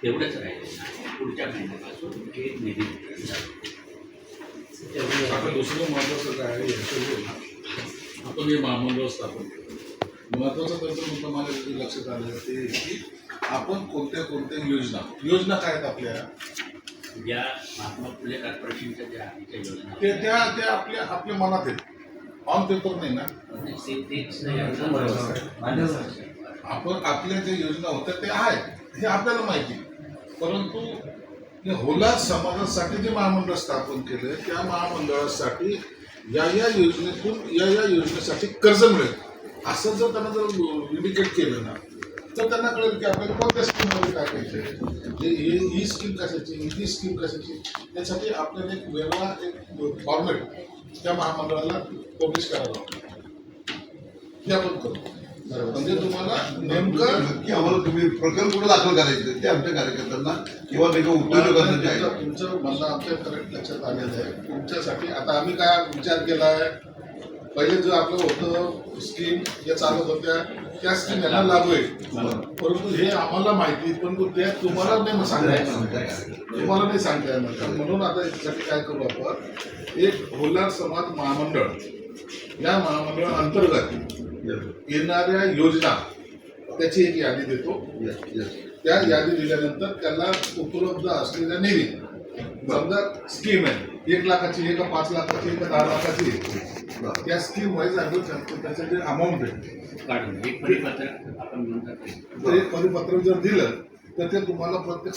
तेवढंच राहिले पुढच्या महिन्यापासून हे निधी आता दुसरं महत्त्वाचं काय आहे याचं आपण हे महामंडळ स्थापन केलं महत्त्वाचं त्याचं मुद्दा माझ्या लक्षात आलं ते की आपण कोणत्या कोणत्या योजना काय आहेत आपल्या ज्या महात्मा फुले कॉर्पोरेशनच्या ज्या आधीच्या योजना त्या आपल्या मनात आहेत ऑन पेपर नाही ना आपण आपल्या ज्या योजना होत्या त्या आहेत हे आपल्याला माहिती परंतु हे होला समाजासाठी जे महामंडळ स्थापन केलं त्या महामंडळासाठी या योजनेतून या योजनेसाठी कर्ज मिळेल असं जर त्यांना जर इंडिकेट केलं ना तर त्यांना कळेल की आपल्याला कोणत्या स्कीममध्ये टाकायचं ही स्कीम कशाची ही स्कीम कशाची त्यासाठी आपल्याला एक वेगळा एक फॉर्मॅट त्या महामंडळाला पब्लिश करावा हे आपण करू म्हणजे तुम्हाला नेमकं की आम्हाला तुम्ही प्रकल्प कुठं दाखल करायचे ते आमच्या कार्यकर्त्यांना किंवा उद्योजकांना तुमचं म्हणणं आमच्या करेक्ट लक्षात आलेलं आहे तुमच्यासाठी आता आम्ही काय विचार केला आहे पहिले जो आपलं होतं स्कीम ज्या चालत होत्या त्या स्कीम यांना लागू आहे परंतु हे आम्हाला माहिती परंतु ते तुम्हाला नाही सांगता येणार म्हणून आता याच्यासाठी काय करू आपण एक होला समाज महामंडळ या महामंडळ अंतर्गत येणाऱ्या योजना त्याची एक यादी देतो त्या यादी दिल्यानंतर त्याला उपलब्ध असलेल्या निधी समजा स्कीम आहे 1 लाखाची आहे का 5 लाखाची आहे का 10 लाखाची आहे त्या स्कीम वाईज आम्ही त्याचं जे अमाऊंट आहे एक परिपत्रक आपण म्हणतात ते परिपत्रक जर दिलं तर ते तुम्हाला प्रत्येक